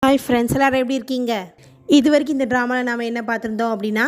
Hi friends, எல்லோரும் எப்படி இருக்கீங்க? இது வரைக்கும் இந்த ட்ராமாவில் நாம் என்ன பார்த்துருந்தோம் அப்படின்னா,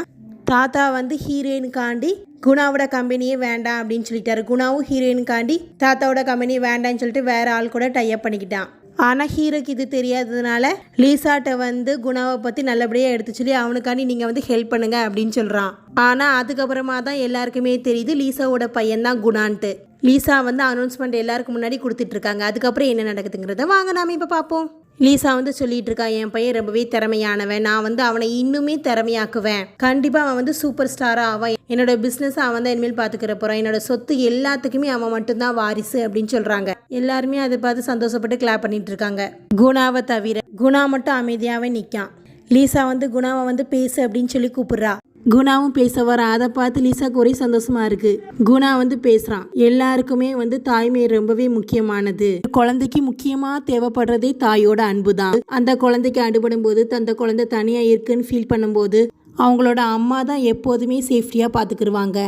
தாத்தா வந்து ஹீரோயினுக்காண்டி குணாவோட கம்பெனியே வேண்டாம் அப்படின்னு சொல்லிட்டாரு. குணாவும் ஹீரோயினுக்காண்டி தாத்தாவோட கம்பெனியே வேண்டான்னு சொல்லிட்டு வேறு ஆள் கூட டைப் பண்ணிக்கிட்டான். ஆனால் ஹீரோக்கு இது தெரியாததுனால லீசாட்ட வந்து குணாவை பற்றி நல்லபடியாக எடுத்து சொல்லி அவனுக்காண்டி நீங்கள் வந்து ஹெல்ப் பண்ணுங்க அப்படின்னு சொல்கிறான். ஆனால் அதுக்கப்புறமா தான் எல்லாருக்குமே தெரியுது லீசாவோட பையன்தான் குணான்ட்டு. லீசா வந்து அனௌன்ஸ்மெண்ட் எல்லாருக்கும் முன்னாடி கொடுத்துட்ருக்காங்க. அதுக்கப்புறம் என்ன நடக்குதுங்கிறத வாங்க நாம் இப்போ பார்ப்போம். லீசா வந்து சொல்லிட்டு இருக்கா, என் பையன் ரொம்பவே திறமையானவன், நான் வந்து அவனை இன்னுமே திறமையாக்குவேன், கண்டிப்பாக அவன் வந்து சூப்பர் ஸ்டாராக ஆவான், என்னோட பிஸ்னஸை அவன் தான் இனிமேல் பார்த்துக்கிற போகிறான், என்னோட சொத்து எல்லாத்துக்குமே அவன் மட்டும்தான் வாரிசு அப்படின்னு சொல்கிறாங்க. எல்லாருமே அதை பார்த்து சந்தோஷப்பட்டு கிளாப் பண்ணிட்டு இருக்காங்க. குணாவை தவிர குணா மட்டும் அமைதியாகவே நிற்கான். லீசா வந்து குணாவை வந்து பேசு அப்படின்னு சொல்லி கூப்பிடுறா. குணாவும் பேச வர, அதை பார்த்து லீசாக்கு ஒரே சந்தோஷமா இருக்கு. குணா வந்து பேசுறான், எல்லாருக்குமே வந்து தாய்மை ரொம்பவே முக்கியமானது, குழந்தைக்கு முக்கியமா தேவைப்படுறதே தாயோட அன்பு தான். அந்த குழந்தைக்கு அனுபடும் போது அந்த குழந்தை தனியா இருக்குன்னு ஃபீல் பண்ணும்போது அவங்களோட அம்மா தான் எப்போதுமே சேஃப்டியாக பார்த்துக்கிடுவாங்க.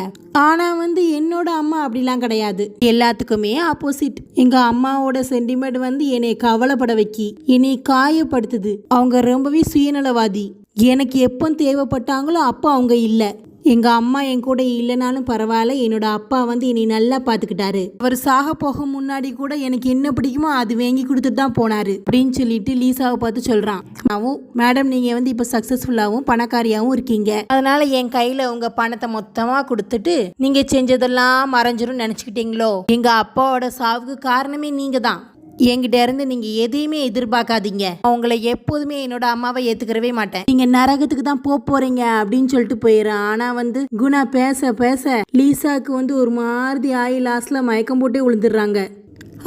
ஆனால் வந்து என்னோட அம்மா அப்படிலாம் கிடையாது, எல்லாத்துக்குமே ஆப்போசிட். எங்கள் அம்மாவோட சென்டிமெண்ட் வந்து என்னை கவலைப்பட வைக்கி, என்னை காயப்படுத்துது. அவங்க ரொம்பவே சுயநலவாதி. எனக்கு எப்போ தேவைப்பட்டாங்களோ அப்போ அவங்க இல்லை. எங்கள் அம்மா என் கூட இல்லைனாலும் பரவாயில்ல, என்னோட அப்பா வந்து என்னை நல்லா பார்த்துக்கிட்டாரு. அவர் சாக போக முன்னாடி கூட எனக்கு என்ன பிடிக்குமோ அது வாங்கி கொடுத்துட்டு தான் போனாரு அப்படின்னு சொல்லிட்டு லீசாவை பார்த்து சொல்கிறான். மேடம், நீங்கள் வந்து இப்போ சக்ஸஸ்ஃபுல்லாகவும் பணக்காரியாகவும் இருக்கீங்க, அதனால என் கையில் உங்கள் பணத்தை மொத்தமாக கொடுத்துட்டு நீங்கள் செஞ்சதெல்லாம் மறைஞ்சிரும் நினச்சிக்கிட்டீங்களோ? எங்கள் அப்பாவோட சாவுக்கு காரணமே நீங்கள் தான். என்கிட்ட இருந்து நீங்க எதையுமே எதிர்பார்க்காதீங்க. அவங்கள எப்போதுமே என்னோட அம்மாவை ஏத்துக்கிறவே மாட்டேன். நீங்க நரகத்துக்கு தான் போறீங்க அப்படின்னு சொல்லிட்டு போயிடுறான். ஆனா வந்து குணா பேச பேச லீசாக்கு வந்து ஒரு மாதிரி ஆகி லாஸ்ட்ல மயக்கம் போட்டே விழுந்துடுறாங்க.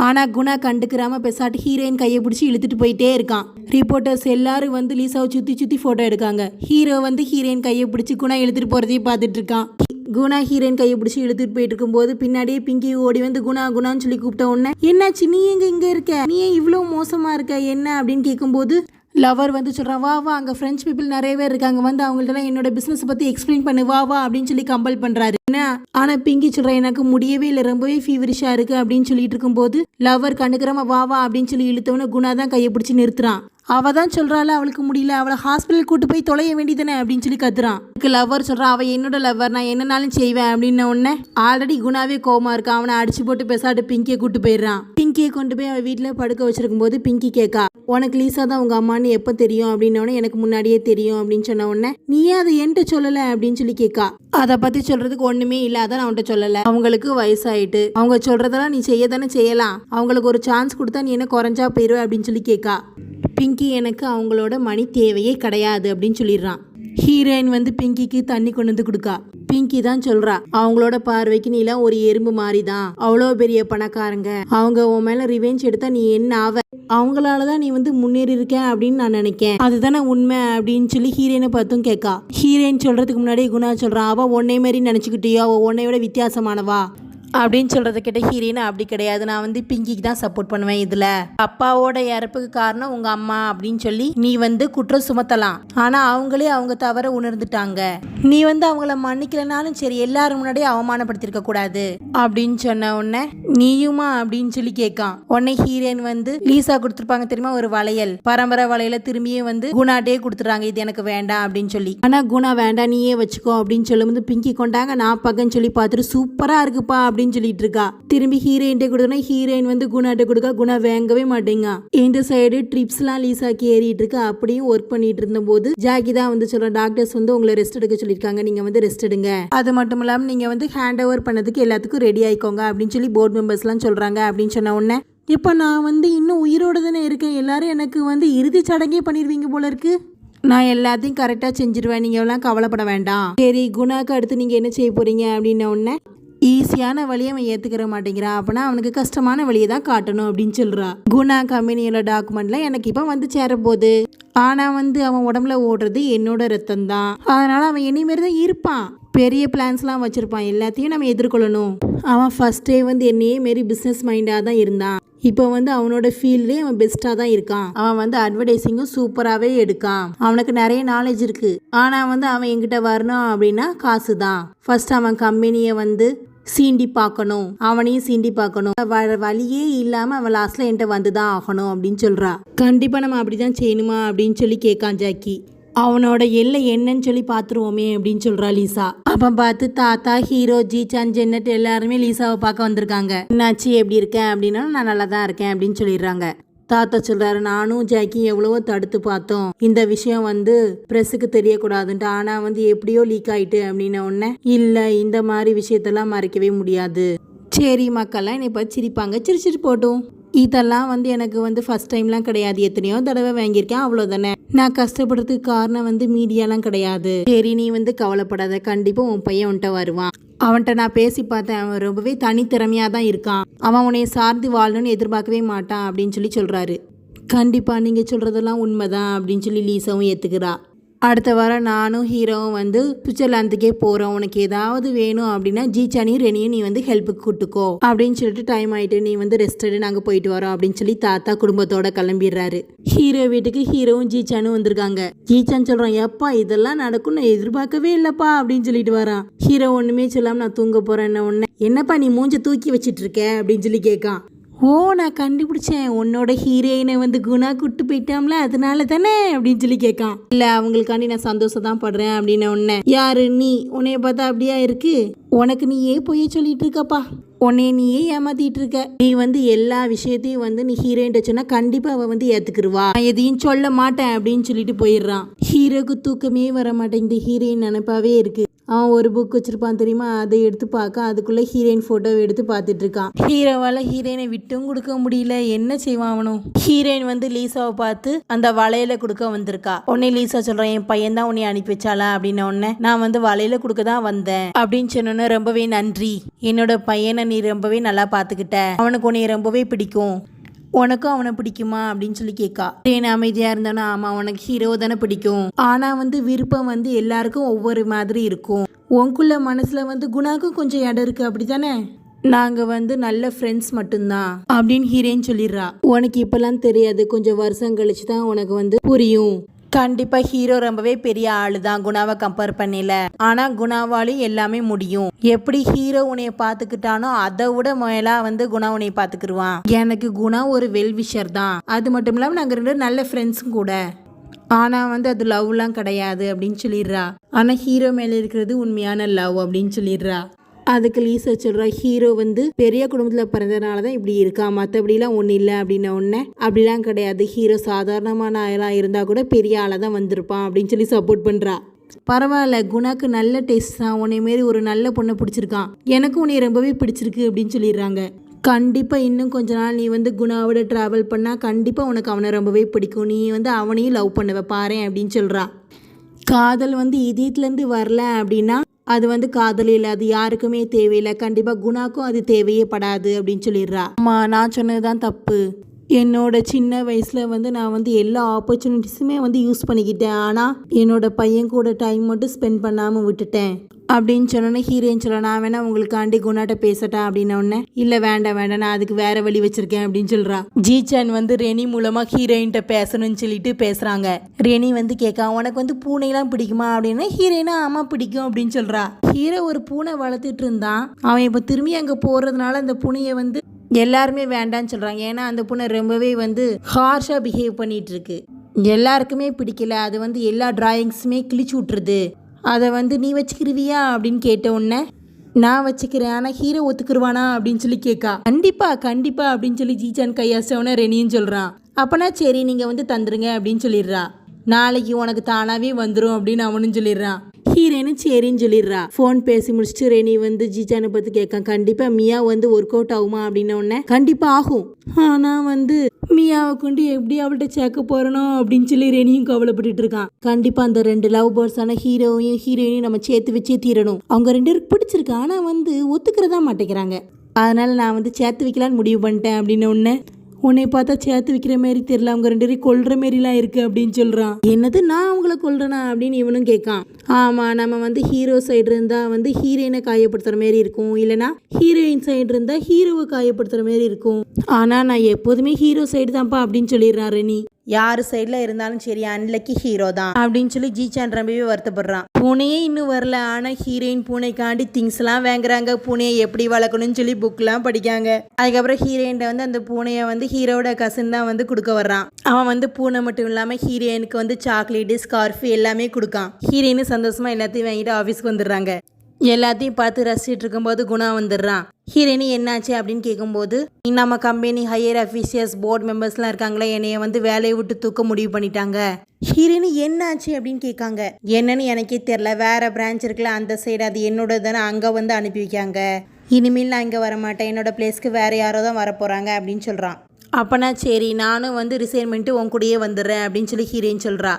ஆனால் குணா கண்டுக்கிறாம பெசாட்டு ஹீரோயின் கையை பிடிச்சி இழுத்துட்டு போயிட்டே இருக்கான். ரிப்போர்ட்டர்ஸ் எல்லாரும் வந்து லீசாவை சுற்றி ஃபோட்டோ எடுக்காங்க. ஹீரோ வந்து ஹீரோயின் கையை பிடிச்சி குணா இழுத்துட்டு போகிறதையும் பார்த்துட்டு இருக்கான். குணா ஹீரோயின் கையை பிடிச்சி இழுத்துட்டு போயிட்டு இருக்கும்போது பின்னாடியே பிங்கி ஓடி வந்து குணா குணான்னு சொல்லி கூப்பிட்ட உடனே, என்னாச்சு, நீ இங்கே இருக்க, நீ ஏன் இவ்வளோ மோசமாக இருக்க என்ன அப்படின்னு கேட்கும்போது லவர் வந்து சொல்கிறான், வா வா, அங்கே ஃப்ரெஞ்ச் பீப்புள் நிறைய பேர் இருக்காங்க, வந்து அவங்கள்ட்டலாம் என்னோட பிஸ்னஸ் பற்றி எக்ஸ்பிளைன் பண்ணு, வா வா அப்படின்னு சொல்லி கம்பல் பண்ணுறாரு. ஆனால் பிங்கி சொல்கிறேன், எனக்கு முடியவே இல்லை, ரொம்பவே ஃபீவரிஷாக இருக்குது அப்படின்னு சொல்லிட்டு இருக்கும்போது லவர் கண்டுக்கிறமா வா வா அப்படின்னு சொல்லி இழுத்தவன குணா தான் கையை பிடிச்சி நிறுத்துறான். அவ தான் சொல்கிறாள் அவளுக்கு முடியல, அவளை ஹாஸ்பிட்டல் கூட்டு போய் தொலைய வேண்டியதானே அப்படின்னு சொல்லி கத்துறான். லவர் சொல்கிறான், அவள் என்னோட லவர், நான் என்னன்னாலும் செய்வேன் அப்படின்ன உடனே ஆல்ரெடி குணாவே கோவமா இருக்கான். அவனை அடிச்சு போட்டு பெசாட்டு பிங்கியை கூட்டு போயிடுறான். பிங்கியை கொண்டு போய் அவள் வீட்டில் படுக்க வச்சிருக்கும் போது பிங்கி கேட்கா, உனக்கு லீசா தான் உங்கள் அம்மான்னு எப்போ தெரியும் அப்படின்னோடனே, எனக்கு முன்னாடியே தெரியும் அப்படின்னு சொன்ன உடனே, நீயே அதை என்கிட்ட சொல்லலை அப்படின்னு சொல்லி கேட்கா. அதை பற்றி சொல்கிறதுக்கு ஒன்றுமே இல்லை, அதான் நான் அவன்கிட்ட சொல்லலை, அவங்களுக்கு வயசாயிட்டு அவங்க சொல்கிறதெல்லாம் நீ செய்ய தானே செய்யலாம், அவங்களுக்கு ஒரு சான்ஸ் கொடுத்தா நீ என்ன குறைஞ்சா போயிடுவ அப்படின்னு சொல்லி கேட்கா. பிங்கி எனக்கு அவங்களோட மணி தேவையே கிடையாது அப்படின்னு சொல்லிடுறான். ஹீரோயின் வந்து பிங்கிக்கு தண்ணி கொண்டு வந்து கொடுக்கா. பிங்கி தான் சொல்றா, அவங்களோட பார்வைக்கு நீலாம் ஒரு எறும்பு மாதிரி தான், அவ்வளோ பெரிய பணக்காரங்க, அவங்க உன் மேல ரிவெஞ்ச் எடுத்தா நீ என்ன ஆவ, அவங்களாலதான் நீ வந்து முன்னேறி இருக்க அப்படின்னு நான் நினைக்கேன், அதுதானே உண்மை அப்படின்னு சொல்லி ஹீரோயினை பார்த்தும் கேட்கா. ஹீரோயின் சொல்றதுக்கு முன்னாடி குணா சொல்றான், அவ உன்னை மாரி நினைச்சுக்கிட்டியோ, அவ உன்னை விட வித்தியாசமானவா அப்படின்னு சொல்கிறத கேட்ட ஹீரோயின், அப்படி கிடையாது, நான் வந்து பிங்கிக்கு தான் சப்போர்ட் பண்ணுவேன், இதில் அப்பாவோட இறப்புக்கு காரணம் உங்கள் அம்மா அப்படின்னு சொல்லி நீ வந்து குற்றம் சுமத்தலாம், ஆனால் அவங்களே அவங்க தவற உணர்ந்துட்டாங்க, நீ வந்து அவங்கள மன்னிக்கலனாலும் சரி எல்லாரும் முன்னாடியே அவமானப்படுத்திருக்க கூடாது அப்படின்னு சொன்ன உடனே நீயுமா அப்படின்னு சொல்லி கேட்கான். உடனே ஹீரோயின் வந்து லீசா கொடுத்துருப்பாங்க தெரியுமா ஒரு வளையல், பரம்பரை வளையல திரும்பியும் வந்து குணாட்டே கொடுத்துறாங்க, இது எனக்கு வேண்டாம் அப்படின்னு சொல்லி. ஆனால் குணா வேண்டாம் நீயே வச்சுக்கோ அப்படின்னு சொல்லும்போது பிங்கி கொண்டாங்க, நான் பக்கன்னு சொல்லி பார்த்துட்டு சூப்பராக இருக்குப்பா அப்படின்னு சொல்லிட்டு இருக்கா. திரும்பி ஹீரோயின் கொடுத்தோன்னா ஹீரோயின் வந்து குணாட்ட கொடுக்க, குணா வாங்கவே மாட்டேங்க. இந்த சைடு ட்ரிப்ஸ்லாம் லீசாக்கு ஏறிட்டு இருக்கு. அப்படியும் ஒர்க் பண்ணிட்டு இருந்த போது ஜாக்கி தான் வந்து சொல்றேன், டாக்டர்ஸ் வந்து உங்களை ரெஸ்ட் எடுக்க சொல்லியிருக்காங்க, நீங்க வந்து ரெஸ்ட் எடுங்க, அது மட்டும் இல்லாமல் நீங்க வந்து ஹேண்ட் ஓவர் பண்ணதுக்கு எல்லாத்துக்கும் ரெடி ஆயிக்கோங்க அப்படின்னு சொல்லி போர்டு மெம்பர்ஸ்லாம் சொல்றாங்க. அப்படின்னு சொன்ன உடனே, இப்போ நான் வந்து இன்னும் உயிரோட தானே இருக்கேன், எல்லாரும் எனக்கு வந்து இறுதி சடங்கே பண்ணிடுவீங்க போல இருக்கு, நான் எல்லாத்தையும் கரெக்டாக செஞ்சிருவேன், நீங்கள் எல்லாம் கவலைப்பட வேண்டாம், சரி குணாக்கு அடுத்து நீங்கள் என்ன செய்ய போறீங்க அப்படின்ன உடனே, ஈஸியான வழியை அவன் ஏற்றுக்கிற மாட்டேங்கிறான், அப்படின்னா அவனுக்கு கஷ்டமான வழியை தான் காட்டணும் அப்படின்னு சொல்கிறா. குணா கம்பெனியோட டாக்குமெண்ட்ல எனக்கு இப்போ வந்து சேரப்போகுது, ஆனால் வந்து அவன் உடம்புல ஓடுறது என்னோட ரத்தம் தான், அதனால் அவன் என்னைமாரி தான் இருப்பான், பெரிய பிளான்ஸ்லாம் வச்சுருப்பான், எல்லாத்தையும் நம்ம எதிர்கொள்ளணும். அவன் ஃபஸ்ட்டே வந்து என்னையே மாரி பிஸ்னஸ் மைண்டாக தான் இருந்தான், இப்போ வந்து அவனோட ஃபீல்ட்லேயே அவன் பெஸ்ட்டாக தான் இருக்கான், அவன் வந்து அட்வர்டைஸிங்கும் சூப்பராகவே எடுக்கான், அவனுக்கு நிறைய நாலேஜ் இருக்குது, ஆனால் வந்து அவன் என்கிட்ட வரணும் அப்படின்னா காசு தான். ஃபர்ஸ்ட் அவன் கம்பெனியை வந்து சீண்டி பார்க்கணும், அவனையும் சீண்டி பார்க்கணும், வேற வழியே இல்லாம அவன் லாஸ்ட்ல என்கிட்ட வந்துதான் ஆகணும் அப்படின்னு சொல்றா. கண்டிப்பா நம்ம அப்படிதான் செய்யணுமா அப்படின்னு சொல்லி கேட்கான் ஜாக்கி. அவனோட எல்லை என்னன்னு சொல்லி பார்த்துருவோமே அப்படின்னு சொல்றா லீசா. அப்ப பார்த்து தாத்தா, ஹீரோ, ஜீச்சான், ஜென்னட் எல்லாருமே லீசாவை பார்க்க வந்திருக்காங்க. என்னாச்சு, எப்படி இருக்கேன் அப்படின்னா நான் நல்லா தான் இருக்கேன் அப்படின்னு சொல்லிடுறாங்க. தாத்தா சொல்றாரு, நானும் ஜாக்கி எவ்வளவோ தடுத்து பார்த்தோம், இந்த விஷயம் வந்து பிரஸுக்கு தெரியக்கூடாதுன்ட்டு. ஆனா வந்து எப்படியோ லீக் ஆயிட்டு அப்படின்ன உடனே இல்ல, இந்த மாதிரி விஷயத்தெல்லாம் மறைக்கவே முடியாது. சரி, மக்கள்லாம் என்னை பார்த்து சிரிப்பாங்க, சிரிச்சிட்டு போட்டும். இதெல்லாம் வந்து எனக்கு வந்து ஃபர்ஸ்ட் டைம்லாம் கிடையாது, எத்தனையோ தடவை வாங்கியிருக்கேன், அவ்வளோதானே. நான் கஷ்டப்படுறதுக்கு காரணம் வந்து மீடியாலாம் கிடையாது. சரி, நீ வந்து கவலைப்படாத, கண்டிப்பாக உன் பையன் உன்ட்ட வருவான். அவன்கிட்ட நான் பேசி பார்த்தேன், அவன் ரொம்பவே தனித்திறமையாக தான் இருக்கான், அவன் உன்னைய சார்ந்து வாழணும்னு எதிர்பார்க்கவே மாட்டான் அப்படின்னு சொல்லி சொல்கிறாரு. கண்டிப்பாக நீங்கள் சொல்கிறதெல்லாம் உண்மைதான் அப்படின்னு சொல்லி லீசாவும் ஏற்றுக்கிறா. அடுத்த வாரம் நானும் ஹீரோவும் வந்து சுவிட்சர்லாந்துக்கே போகிறோம், உனக்கு ஏதாவது வேணும் அப்படின்னா ஜீச்சானியும் ரெனியும் நீ வந்து ஹெல்ப்புக்கு கூட்டுக்கோ அப்படின்னு சொல்லிட்டு டைம் ஆகிட்டு நீ வந்து ரெஸ்ட் எடு, நாங்கள் போயிட்டு வரோம் அப்படின்னு சொல்லி தாத்தா குடும்பத்தோட கிளம்பிடுறாரு. ஹீரோ வீட்டுக்கு ஹீரோவும் ஜீச்சானும் வந்திருக்காங்க. ஜீச்சான் சொல்கிறான், எப்பா இதெல்லாம் நடக்கும் நான் எதிர்பார்க்கவே இல்லைப்பா அப்படின்னு சொல்லிட்டு வரான். ஹீரோ ஒன்றுமே சொல்லாமல் நான் தூங்க போகிறேன் ஒன்று, என்னப்பா நீ மூஞ்ச தூக்கி வச்சிட்டு இருக்க அப்படின்னு சொல்லி கேட்கான். ஓ, நான் கண்டுபிடிச்சேன், உன்னோட ஹீரோயினை வந்து குணா கூட்டு போயிட்டாம்ல அதனால தானே அப்படின்னு சொல்லி கேட்கான். இல்லை, அவங்களுக்காண்டி நான் சந்தோஷம் தான் படுறேன் அப்படின்னு ஒன்று. யாரு நீ, உன்னைய பார்த்தா அப்படியா இருக்கு, உனக்கு நீயே போய் சொல்லிட்டு இருக்கப்பா, உன்னைய நீயே ஏமாத்திட்டு இருக்க. நீ வந்து எல்லா விஷயத்தையும் வந்து நீ ஹீரோயின்ட்ட சொன்னா கண்டிப்பா அவ வந்து ஏத்துக்குருவா, நான் எதையும் சொல்ல மாட்டேன் அப்படின்னு சொல்லிட்டு போயிடுறான். ஹீரோக்கு தூக்கமே வர மாட்டேங்குது, ஹீரோயின் நினைப்பாவே இருக்கு. அவன் ஒரு புக் வச்சிருப்பான் தெரியுமா, அதை எடுத்து பார்க்க அதுக்குள்ள ஹீரோயின் போட்டோவை எடுத்து பார்த்துட்டு இருக்கான். ஹீரோவால ஹீரோயினை விட்டும் கொடுக்க முடியல, என்ன செய்வான் அவனும். ஹீரோயின் வந்து லீசாவை பார்த்து அந்த வளையல கொடுக்க வந்திருக்கா. உடனே லீசா சொல்றான், என் பையன் தான் உன்னை அனுப்பி வச்சாலா அப்படின்னு. உடனே நான் வந்து வளையல கொடுக்க தான் வந்தேன் அப்படின்னு சொன்னோன்னு, ரொம்பவே நன்றி, என்னோட பையனை நீ ரொம்பவே நல்லா பார்த்துக்கிட்ட, அவனுக்கு உன்னை ரொம்பவே பிடிக்கும், உனக்கும் அவனை பிடிக்குமா அப்படின்னு சொல்லி கேட்கா. தேன் அமைதியா இருந்தானா, ஆமா உனக்கு ஹீரோ தானே பிடிக்கும், ஆனா வந்து விருப்பம் வந்து எல்லாருக்கும் ஒவ்வொரு மாதிரி இருக்கும், உனக்குள்ள மனசுல வந்து குணாக்கும் கொஞ்சம் இடம் இருக்கு அப்படித்தானே, நாங்க வந்து நல்ல ஃப்ரெண்ட்ஸ் மட்டும்தான் அப்படின்னு ஹீரோயின் சொல்லிடுறா. உனக்கு இப்பெல்லாம் தெரியாது, கொஞ்சம் வருஷம் கழிச்சு தான் உனக்கு வந்து புரியும். கண்டிப்பா ஹீரோ ரொம்பவே பெரிய ஆளு தான் குணாவை கம்பேர் பண்ணல, ஆனா குணாவாலையும் எல்லாமே முடியும். எப்படி ஹீரோ உன்னைய பாத்துக்கிட்டானோ அதை விட மேலா வந்து குணா உன்னைய பாத்துக்கிடுவான். எனக்கு குணா ஒரு வெல்விஷர் தான், அது மட்டும் இல்லாம நாங்க ரெண்டு நல்ல ஃப்ரெண்ட்ஸும் கூட, ஆனா வந்து அது லவ்லாம் கிடையாது அப்படின்னு சொல்லிடுறா. ஆனா ஹீரோ மேல இருக்கிறது உண்மையான லவ் அப்படின்னு சொல்லிடுறா. அதுக்கு லீசா சொல்கிறா, ஹீரோ வந்து பெரிய குடும்பத்தில் பிறந்ததுனால தான் இப்படி இருக்கா, மற்றபடிலாம் ஒன்றும் இல்லை அப்படின்ன ஒன்று, அப்படிலாம் கிடையாது, ஹீரோ சாதாரணமான ஆளாக இருந்தால் கூட பெரிய ஆளாக தான் வந்திருப்பான் அப்படின்னு சொல்லி சப்போர்ட் பண்ணுறா. பரவாயில்ல, குணாக்கு நல்ல டேஸ்ட் தான், உன்னை மாரி ஒரு நல்ல பொண்ணை பிடிச்சிருக்கான், எனக்கும் உன்னை ரொம்பவே பிடிச்சிருக்கு அப்படின்னு சொல்லிடுறாங்க. கண்டிப்பாக இன்னும் கொஞ்ச நாள் நீ வந்து குணாவோட ட்ராவல் பண்ணால் கண்டிப்பாக உனக்கு அவனை ரொம்பவே பிடிக்கும், நீ வந்து அவனையும் லவ் பண்ணுவ பாரு அப்படின்னு சொல்கிறா. காதல் வந்து இதயத்துலேருந்து வரல அப்படின்னா அது வந்து காதல் இல்லை, அது யாருக்குமே தேவையில்லை, கண்டிப்பாக குணாக்கும் அது தேவையே படாது அப்படின்னு சொல்லிடுறா. அம்மா, நான் சொன்னதுதான் தப்பு, என்னோட சின்ன வயசில் வந்து நான் வந்து எல்லா ஆப்பர்ச்சுனிட்டிஸுமே வந்து யூஸ் பண்ணிக்கிட்டேன், ஆனால் என்னோட பையன் கூட டைம் மட்டும் ஸ்பெண்ட் பண்ணாமல் விட்டுட்டேன் அப்படின்னு சொன்னோன்னே ஹீரோயின் சொல்ல, நான் வேணா உங்களுக்காண்டி குணாட்ட பேசட்டா அப்படின்னோடனே, இல்லை வேண்டாம் வேண்டாம், நான் அதுக்கு வேற வழி வச்சிருக்கேன் அப்படின்னு சொல்றா. ஜீச்சான் வந்து ரெனி மூலமா ஹீரோயின்ட்ட பேசணும்னு சொல்லிட்டு பேசுறாங்க. ரெனி வந்து கேட்கா, உனக்கு வந்து பூனைலாம் பிடிக்குமா அப்படின்னா, ஹீரோயினா ஆமா பிடிக்கும் அப்படின்னு சொல்றா. ஹீரோ ஒரு பூனை வளர்த்துட்டு இருந்தான், அவன் இப்போ திரும்பி அங்கே போறதுனால அந்த பூனையை வந்து எல்லாருமே வேண்டான்னு சொல்றாங்க, ஏன்னா அந்த பூனை ரொம்பவே வந்து ஹார்ஷா பிஹேவ் பண்ணிட்டு இருக்கு, எல்லாருக்குமே பிடிக்கல, அது வந்து எல்லா டிராயிங்ஸுமே கிழிச்சு விட்டுருது, அதை வந்து நீ வச்சுக்கிருவியா அப்படின்னு கேட்ட உடனே, நான் வச்சுக்கிறேன், ஆனால் ஹீரோ ஒத்துக்குருவானா அப்படின்னு சொல்லி கேட்கா. கண்டிப்பா கண்டிப்பா அப்படின்னு சொல்லி ஜீச்சான் கையாசவன ரெனின்னு சொல்றான். அப்பனா சரி, நீங்க வந்து தந்துருங்க அப்படின்னு சொல்லிடுறா. நாளைக்கு உனக்கு தானாவே வந்துடும் அப்படின்னு அவனும் சொல்லிடுறான். ஹீரோயினு சரின்னு சொல்லிடுறா. ஃபோன் பேசி முடிச்சுட்டு ரெனி வந்து ஜீச்சானை பற்றி கேட்கான், கண்டிப்பாக மியா வந்து ஒர்க் அவுட் ஆகுமா அப்படின்ன உடனே, கண்டிப்பாக ஆகும், ஆனால் வந்து மியாவை கொண்டு எப்படி அவள்கிட்ட சேர்க்க போறனோ அப்படின்னு சொல்லி ரெனியும் கவலைப்பட்டு இருக்கான். கண்டிப்பாக அந்த 2 லவ் பேர்ட்ஸான ஹீரோவையும் ஹீரோயினையும் நம்ம சேர்த்து வச்சே தீரணும், அவங்க 2 பேருக்கு பிடிச்சிருக்கு, ஆனால் வந்து ஒத்துக்கிறதா மாட்டேங்கிறாங்க, அதனால நான் வந்து சேர்த்து வைக்கலான்னு முடிவு பண்ணிட்டேன் அப்படின்னு ஒன்று. உன்னை பார்த்தா சேர்த்து வைக்கிற மாரி தெரியல, அவங்க 2 பேரும் கொல்ற மாரிலாம் இருக்கு அப்படின்னு சொல்றான். என்னது, நான் அவங்கள கொல்றேனா அப்படின்னு இவனும் கேட்கான். ஆமா, நம்ம வந்து ஹீரோ சைடு இருந்தா வந்து ஹீரோயினை காயப்படுத்துற மாரி இருக்கும், இல்லைன்னா ஹீரோயின் சைடு இருந்தா ஹீரோவை காயப்படுத்துற மாரி இருக்கும், ஆனா நான் எப்போதுமே ஹீரோ சைடு தான்ப்பா அப்படின்னு சொல்லிடுறான் ரெனி. யார் சைடில் இருந்தாலும் சரி அன்லக்கி ஹீரோ தான் அப்படின்னு சொல்லி ஜிசான் ரொம்பவே வருத்தப்படுறான். பூனையே இன்னும் வரல, ஆனால் ஹீரோயின் பூனைக்காண்டி திங்ஸ்லாம் வாங்குறாங்க, பூனையை எப்படி வளர்க்கணும்னு சொல்லி புக்லாம் படிக்காங்க. அதுக்கப்புறம் ஹீரோயின்ட்ட வந்து அந்த பூனையை வந்து ஹீரோட கசின் தான் வந்து கொடுக்க வர்றான். அவன் வந்து பூனை மட்டும் இல்லாமல் ஹீரோயினுக்கு வந்து சாக்லேட்டு ஸ்கார்ஃபு எல்லாமே கொடுக்கான். ஹீரோயின் சந்தோஷமா எல்லாத்தையும் வாங்கிட்டு ஆஃபீஸ்க்கு வந்துடுறாங்க. எல்லாத்தையும் பார்த்து ரசிச்சுட்டு இருக்கும்போது குணா வந்துடுறான். ஹீரோயினி என்னாச்சு அப்படின்னு கேட்கும்போது, நம்ம கம்பெனி ஹையர் அஃபீஷியல்ஸ் போர்டு மெம்பர்ஸ்லாம் இருக்காங்களே, என்னைய வந்து வேலையை விட்டு தூக்க முடிவு பண்ணிட்டாங்க. ஹீரோயினி என்னாச்சு அப்படின்னு கேட்காங்க. என்னன்னு எனக்கே தெரில, வேற பிரான்ச் இருக்குல்ல அந்த சைடு, அது என்னோட தானே, அங்கே வந்து அனுப்பி வைக்காங்க. இனிமேல் நான் இங்கே வரமாட்டேன், என்னோட பிளேஸ்க்கு வேறு யாரோ தான் வரப்போகிறாங்க அப்படின்னு சொல்கிறான். அப்போனா சரி, நானும் வந்து ரிசைன் பண்ணிட்டு உன் கூடயே வந்துடுறேன் அப்படின்னு சொல்லி ஹீரோயின் சொல்கிறா.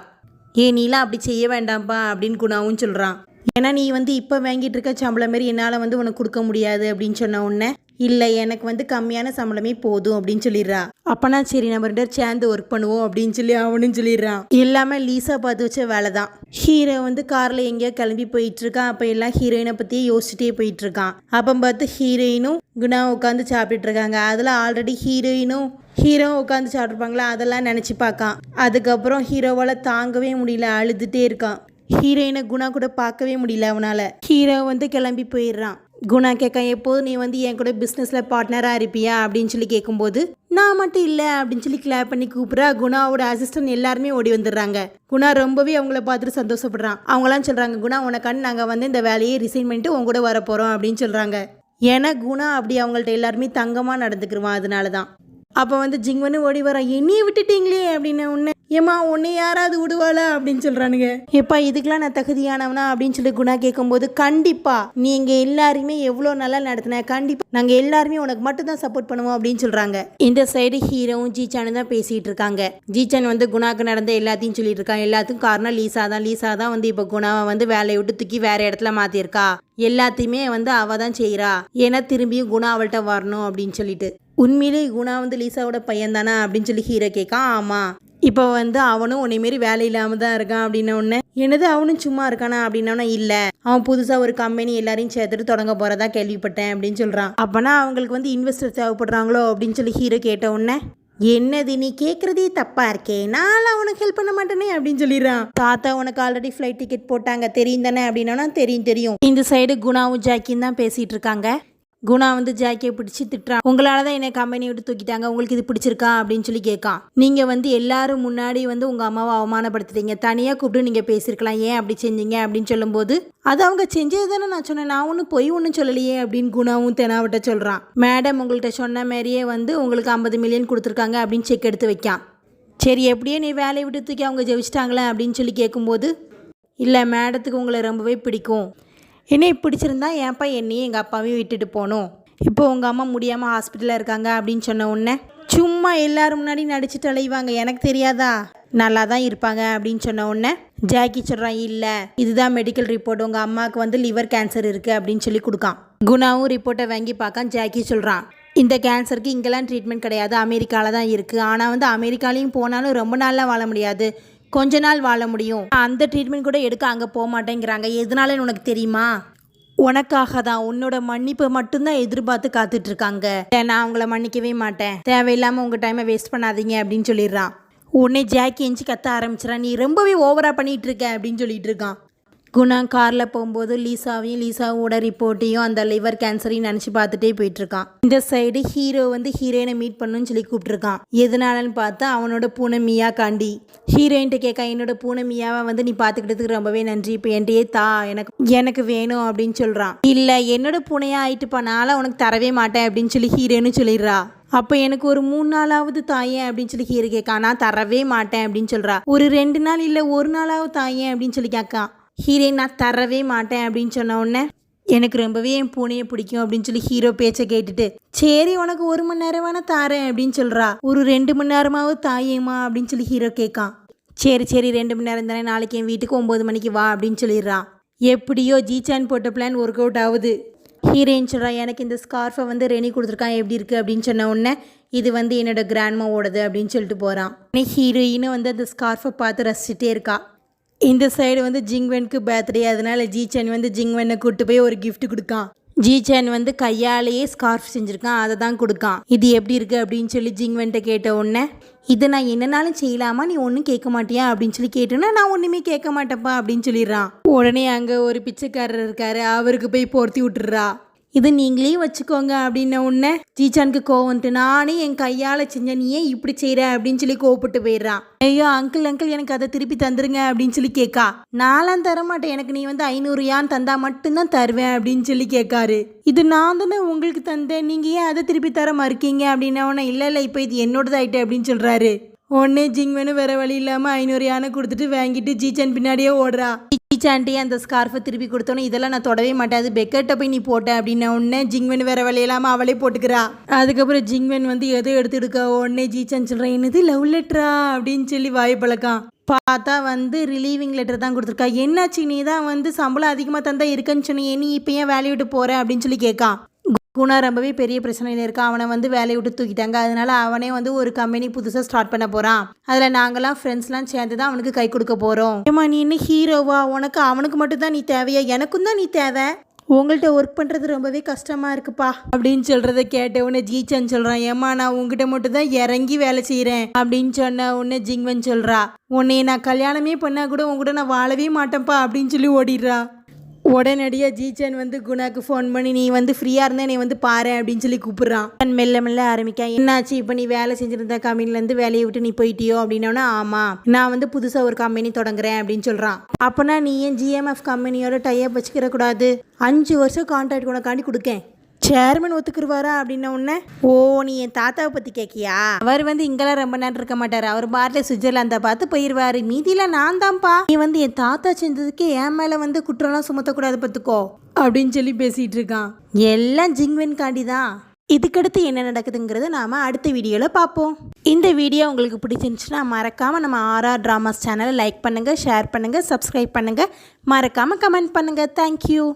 நீலாம் அப்படி செய்ய வேண்டாம்ப்பா அப்படின்னு குணாவும் சொல்கிறான். ஏன்னா நீ வந்து இப்போ வாங்கிட்டு இருக்க சம்பளம் மாரி என்னால் வந்து உனக்கு கொடுக்க முடியாது அப்படின்னு சொன்ன உடனே, இல்லை எனக்கு வந்து கம்மியான சம்பளமே போதும் அப்படின்னு சொல்லிடுறா. அப்போனா சரி நம்ம 2 பேரும் சேர்ந்து ஒர்க் பண்ணுவோம் அப்படின்னு சொல்லி அவனும் சொல்லிடுறான். எல்லாமே லீஸா பார்த்து வச்ச வேலை தான். ஹீரோ வந்து காரில் எங்கேயோ கிளம்பி போயிட்டுருக்கான். அப்போ எல்லாம் ஹீரோயினை பற்றியே யோசிச்சுட்டே போயிட்டுருக்கான். அப்போ பார்த்து ஹீரோயினும் குணா உட்காந்து சாப்பிட்டுட்டு இருக்காங்க. அதில் ஆல்ரெடி ஹீரோயினும் ஹீரோ உட்காந்து சாப்பிட்ருப்பாங்களா, அதெல்லாம் நினச்சி பார்க்கான். அதுக்கப்புறம் ஹீரோவால் தாங்கவே முடியல, அழுதுகிட்டே இருக்கான். ஹீரோயினை குணா கூட பார்க்கவே முடியல அவனால். ஹீரோ வந்து கிளம்பி போயிடுறான். குணா கேட்க, எப்போதும் நீ வந்து என் கூட பிஸ்னஸில் பார்ட்னராக இருப்பியா அப்படின்னு சொல்லி கேட்கும்போது, நான் மட்டும் இல்லை அப்படின்னு சொல்லி கிளாப் பண்ணி கூப்பிட்றா. குணாவோட அசிஸ்டன்ட் எல்லாருமே ஓடி வந்துடுறாங்க. குணா ரொம்பவே அவங்கள பார்த்துட்டு சந்தோஷப்படுறான். அவங்களாம் சொல்கிறாங்க, குணா உனக்கான்னு நாங்கள் வந்து இந்த வேலையை ரிசைன் பண்ணிட்டு உங்க கூட வர போகிறோம் அப்படின்னு சொல்கிறாங்க. ஏன்னா குணா அப்படி அவங்கள்ட்ட எல்லாருமே தங்கமாக நடந்துக்கிருவான், அதனால தான். அப்போ வந்து ஜிங்வனு ஓடி வரான். என்னையை விட்டுட்டீங்களே அப்படின்னு உடனே, ஏம்மா உன்னை யாராவது விடுவாளா அப்படின்னு சொல்கிறானுங்க. எப்பா இதுக்கெலாம் நான் தகுதியானவனா அப்படின்னு சொல்லி குணா கேட்கும்போது, கண்டிப்பாக நீங்கள் எல்லாருமே எவ்வளோ நல்லா நடத்தின, கண்டிப்பாக நாங்கள் எல்லாருமே உனக்கு மட்டும் தான் சப்போர்ட் பண்ணுவோம் அப்படின்னு சொல்கிறாங்க. இந்த சைடு ஹீரோவும் ஜிசானும் தான் பேசிகிட்டு இருக்காங்க. ஜிசான் வந்து குணாவுக்கு நடந்த எல்லாத்தையும் சொல்லிட்டு இருக்கான். எல்லாத்துக்கும் காரணம் லீசா தான் வந்து இப்போ குணாவை வந்து வேலையை விட்டு தூக்கி வேற இடத்துல மாற்றிருக்கா. எல்லாத்தையுமே வந்து அவள் தான் செய்கிறா, ஏன்னா திரும்பியும் குணா அவள்கிட்ட வரணும் அப்படின்னு சொல்லிட்டு. உண்மையிலே குணா வந்து லீசாவோட பையன் தானே அப்படின்னு சொல்லி ஹீரோ கேட்கான். ஆமாம், இப்போ வந்து அவனும் உன்னை மாரி வேலை இல்லாமல் தான் இருக்கான் அப்படின்ன உடனே, என்னது அவனும் சும்மா இருக்கானா அப்படின்னா, இல்லை அவன் புதுசாக ஒரு கம்பெனி எல்லாரையும் சேர்த்துட்டு தொடங்க போகிறதா கேள்விப்பட்டேன் அப்படின்னு சொல்கிறான். அப்போனா அவங்களுக்கு வந்து இன்வெஸ்டர் தேவைப்படுறாங்களோ அப்படின்னு சொல்லி ஹீரோ கேட்ட உடனே, என்னது நீ கேட்குறதே தப்பாக இருக்கே, நான் அவனுக்கு ஹெல்ப் பண்ண மாட்டேனே அப்படின்னு சொல்லிடுறான். தாத்தா உனக்கு ஆல்ரெடி ஃப்ளைட் டிக்கெட் போட்டாங்க தெரியும் தானே அப்படின்னா, தெரியும். இந்த சைடு குணாவும் ஜாக்கியும் தான் பேசிகிட்டு இருக்காங்க. குணா வந்து ஜாக்கியை பிடிச்சி திட்டுறான். உங்களால தான் என்னை கம்பெனி விட்டு தூக்கிட்டாங்க, உங்களுக்கு இது பிடிச்சிருக்கா அப்படின்னு சொல்லி கேட்கான். நீங்கள் வந்து எல்லாரும் முன்னாடி வந்து உங்கள் அம்மாவை அவமானப்படுத்துறீங்க, தனியாக கூப்பிட்டு நீங்கள் பேசியிருக்கலாம், ஏன் அப்படி செஞ்சீங்க அப்படின்னு சொல்லும்போது, அது அவங்க செஞ்சது தானே நான் சொன்னேன், நான் ஒன்றும் பொய் ஒன்றும் சொல்லலையே அப்படின்னு குணாவும் தெனாவிட்ட சொல்கிறான். மேடம் உங்கள்கிட்ட சொன்ன மாதிரியே வந்து உங்களுக்கு 50 மில்லியன் கொடுத்துருக்காங்க அப்படின்னு செக் எடுத்து வைக்கான். சரி எப்படியே நீ வேலையை விட்டு தூக்கி அவங்க ஜெயிச்சிட்டாங்களே அப்படின்னு சொல்லி கேட்கும்போது, இல்லை மேடத்துக்கு உங்களை ரொம்பவே பிடிக்கும், என்னை பிடிச்சிருந்தா ஏன்ப்பா என்னையும் எங்கள் அப்பாவையும் விட்டுட்டு போகணும், இப்போ உங்கள் அம்மா முடியாமல் ஹாஸ்பிட்டலில் இருக்காங்க அப்படின்னு சொன்ன உடனே, சும்மா எல்லாரும் முன்னாடி நடிச்சுட்டு அலைவாங்க, எனக்கு தெரியாதா, நல்லா தான் இருப்பாங்க அப்படின்னு சொன்ன உடனே ஜாக்கி சொல்கிறான், இல்லை இதுதான் மெடிக்கல் ரிப்போர்ட், உங்கள் அம்மாவுக்கு வந்து லிவர் கேன்சர் இருக்குது அப்படின்னு சொல்லி கொடுக்கான். குணாவும் ரிப்போர்ட்டை வாங்கி பார்க்கான். ஜாக்கி சொல்கிறான், இந்த கேன்சருக்கு இங்கெல்லாம் ட்ரீட்மெண்ட் கிடையாது, அமெரிக்காவில் தான் இருக்குது, ஆனால் வந்து அமெரிக்காலையும் போனாலும் ரொம்ப நாளாக வாழ முடியாது, கொஞ்ச நாள் வாழ முடியும், அந்த ட்ரீட்மெண்ட் கூட எடுக்க அங்கே போக மாட்டேங்கிறாங்க, எதனால உனக்கு தெரியுமா, உனக்காக தான், உன்னோட மன்னிப்பை மட்டும்தான் எதிர்பார்த்து காத்துட்டு இருக்காங்க, நான் அவங்கள மன்னிக்கவே மாட்டேன், தேவையில்லாமல் உங்கள் டைமை வேஸ்ட் பண்ணாதீங்க அப்படின்னு சொல்லிடுறான். உடனே ஜாக்கி எஞ்சி கத்த ஆரம்பிச்சிடான், நீ ரொம்பவே ஓவரா பண்ணிட்டு இருக்க அப்படின்னு சொல்லிட்டு இருக்கான். குணா காரில் போகும்போது லீசாவோட ரிப்போர்ட்டையும் அந்த லிவர் கேன்சரையும் நினச்சி பார்த்துட்டே போயிட்டுருக்கான். இந்த சைடு ஹீரோ வந்து ஹீரோயினை மீட் பண்ணணும்னு சொல்லி கூப்பிட்டுருக்கான். எதனாலன்னு பார்த்தா அவனோட பூனை மியா காண்டி. ஹீரோயின்ட்ட கேட்க, என்னோட பூனை மியாவை வந்து நீ பார்த்துக்கிட்டதுக்கு ரொம்பவே நன்றி, இப்போ என்கிட்டயே தா, எனக்கு வேணும் அப்படின்னு சொல்கிறான். இல்லை என்னோட பூனையாக ஆயிட்டுப்பா, நாளாக உனக்கு தரவே மாட்டேன் அப்படின்னு சொல்லி ஹீரோன்னு சொல்லிடுறா. அப்போ எனக்கு ஒரு 3 நாளாவது தாயேன் அப்படின்னு சொல்லி ஹீரோ கேட்கான். நான் தரவே மாட்டேன் அப்படின்னு சொல்கிறா. ஒரு 2 நாள் இல்லை 1 நாளாவது தாயேன் அப்படின்னு சொல்லி கேட்கான். ஹீரோயின் நான் தரவே மாட்டேன் அப்படின்னு சொன்ன உடனே, எனக்கு ரொம்பவே என் பூனையை பிடிக்கும் அப்படின்னு சொல்லி ஹீரோ பேச்சை கேட்டுட்டு, சரி உனக்கு 1 மணி நேரம் வேணா தாரேன் அப்படின்னு சொல்கிறா. ஒரு 2 மணி நேரமாவது தாயேம்மா அப்படின்னு சொல்லி ஹீரோ கேட்கான். சரி 2 மணி நேரம் தானே, நாளைக்கு என் வீட்டுக்கு 9 மணிக்கு வா அப்படின்னு சொல்லிடுறான். எப்படியோ ஜிசான் போட்ட பிளான் ஒர்க் அவுட் ஆகுது. ஹீரோயின் சொல்கிறா, எனக்கு இந்த ஸ்கார்ஃபை வந்து ரெனி கொடுத்துருக்கான், எப்படி இருக்குது அப்படின்னு சொன்ன உடனே, இது வந்து என்னோட கிராண்ட்மாவோடது அப்படின்னு சொல்லிட்டு போகிறான். ஹீரோயினும் வந்து அந்த ஸ்கார்ஃபை பார்த்து ரசிச்சுட்டே இருக்கா. இந்த சைடு வந்து ஜிங்வெனுக்கு பர்த்டே, அதனால ஜிசான் வந்து ஜிங்வெனை கூப்பிட்டு போய் ஒரு கிஃப்ட் கொடுக்கான். ஜிசான் வந்து கையாலேயே ஸ்கார்ஃப் செஞ்சுருக்கான், அதை தான் கொடுக்கான். இது எப்படி இருக்குது அப்படின்னு சொல்லி ஜிங்வென்ட்ட கேட்ட உடனே, இதை நான் என்னனாலும் செய்யலாமா, நீ ஒன்றும் கேட்க மாட்டியா அப்படின்னு சொல்லி கேட்டோன்னா நான் ஒன்றுமே கேட்க மாட்டேப்பா அப்படின்னு சொல்லிடுறான். உடனே அங்கே ஒரு பிச்சைக்காரர் இருக்காரு, அவருக்கு போய் பொருத்தி விட்டுறா. இது நீங்களே வச்சுக்கோங்க அப்படின்ன உடனே ஜீச்சானுக்கு கோவம் வந்துட்டு, நானே என் கையால் செஞ்சேன், நீ ஏன் இப்படி செய்கிற அப்படின்னு சொல்லி கோவப்பட்டு போயிடுறான். ஐயோ அங்கிள் அங்கிள் எனக்கு அதை திருப்பி தந்துருங்க அப்படின்னு சொல்லி கேட்கா. நான்லாம் தரமாட்டேன், எனக்கு நீ வந்து 500 யான் தந்தா மட்டும்தான் தருவேன் அப்படின்னு சொல்லி கேட்காரு. இது நான் தானே உங்களுக்கு தந்தேன், நீங்கள் ஏன் அதை திருப்பி தர மறுக்கீங்க அப்படின்னா உடனே இல்லை இப்போ இது என்னோடதாயிட்டு அப்படின்னு சொல்கிறாரு. உடனே ஜிங்வனு வேற வழி இல்லாமல் 500 யானை கொடுத்துட்டு வாங்கிட்டு ஜீச்சான் பின்னாடியே ஓடுறா. ஜீச்சான்ட்டே அந்த ஸ்கார்ஃபை திருப்பி கொடுத்தோன்னே இதெல்லாம் நான் தொடவே மாட்டேன், அது பெக்கர்ட்ட போய் நீ போட்ட அப்படின்ன உடனே ஜிங்வன் வேற வழி இல்லாமல் அவளே போட்டுக்கிறா. அதுக்கப்புறம் ஜிங்வன் வந்து எதை எடுத்துடுக்கா. உடனே ஜீச்சான் சொல்கிறேன், என்னது லவ் லெட்டரா அப்படின்னு சொல்லி வாய் பழக்கம். பார்த்தா வந்து ரிலீவிங் லெட்டர் தான் கொடுத்துருக்கா. என்னாச்சு, நீ தான் வந்து சம்பளம் அதிகமாக தந்தா இருக்குன்னு சொன்னியே, நீ இப்போ ஏன் வேலையை விட்டு போகிற அப்படின்னு சொல்லி கேட்கான். குணா ரொம்பவே பெரிய பிரச்சனையில் இருக்கான். அவனை வந்து வேலையை விட்டு தூக்கிட்டாங்க. அதனால அவனே வந்து ஒரு கம்பெனி புதுசாக ஸ்டார்ட் பண்ண போகிறான். அதில் நாங்களாம் ஃப்ரெண்ட்ஸ்லாம் சேர்ந்து தான் அவனுக்கு கை கொடுக்க போகிறோம். ஏமா நீ என்ன ஹீரோவா, உனக்கு அவனுக்கு மட்டும் தான் நீ தேவையா, எனக்கும் தான் நீ தேவை, உங்கள்கிட்ட ஒர்க் பண்ணுறது ரொம்பவே கஷ்டமாக இருக்குப்பா அப்படின்னு சொல்கிறத கேட்ட உடனே ஜீச்சான் சொல்கிறான், ஏமா நான் உங்ககிட்ட மட்டும் தான் இறங்கி வேலை செய்கிறேன் அப்படின்னு சொன்ன உடனே ஜிங்வன் சொல்கிறா, உன்னை நான் கல்யாணமே பண்ணால் கூட உங்ககிட்ட நான் வாழவே மாட்டேன்ப்பா அப்படின்னு சொல்லி ஓடிடுறா. உடனடியாக ஜீச்சான் வந்து குணாக்கு ஃபோன் பண்ணி, நீ வந்து ஃப்ரீயாக இருந்தால் நீ வந்து பாரு அப்படின்னு சொல்லி கூப்பிட்றான். மெல்ல மெல்ல ஆரம்பிக்கான். என்னாச்சு, இப்போ நீ வேலை செஞ்சுருந்த கம்பெனிலேருந்து வேலையை விட்டு நீ போயிட்டியோ அப்படின்னோன்னா, ஆமாம் நான் வந்து புதுசாக ஒரு கம்பெனி தொடங்குறேன் அப்படின்னு சொல்கிறான். அப்போனா நீ ஏன் ஜிஎம்எஃப் கம்பெனியோட டைப் வச்சுக்கிற கூடாது, 5 வருஷம் கான்ட்ராக்ட் உனக்காண்டி கொடுக்கேன், சேர்மன் ஒத்துக்குருவாரா அப்படின்ன உடனே, ஓ நீ என் தாத்தாவை பற்றி கேட்கியா, அவர் வந்து இங்கெல்லாம் ரொம்ப நேரம் இருக்க மாட்டார், அவர் பாட்டில் சுவிட்சர்லாந்தை பார்த்து போயிடுவார், மீதியில் நான் தான்ப்பா, நீ வந்து என் தாத்தா செஞ்சதுக்கு என் மேலே வந்து குற்றம்லாம் சுமத்தக்கூடாது பார்த்துக்கோ அப்படின்னு சொல்லி பேசிகிட்டு இருக்கான். எல்லாம் ஜிங்வன் காண்டி தான். இதுக்கடுத்து என்ன நடக்குதுங்கிறத நாம் அடுத்த வீடியோவில் பார்ப்போம். இந்த வீடியோ உங்களுக்கு பிடிச்சிருந்துச்சுன்னா மறக்காமல் நம்ம ஆர்ஆர் ட்ராமாஸ் சேனலை லைக் பண்ணுங்கள், ஷேர் பண்ணுங்கள், சப்ஸ்கிரைப் பண்ணுங்கள், மறக்காமல் கமெண்ட் பண்ணுங்கள். தேங்க்யூ.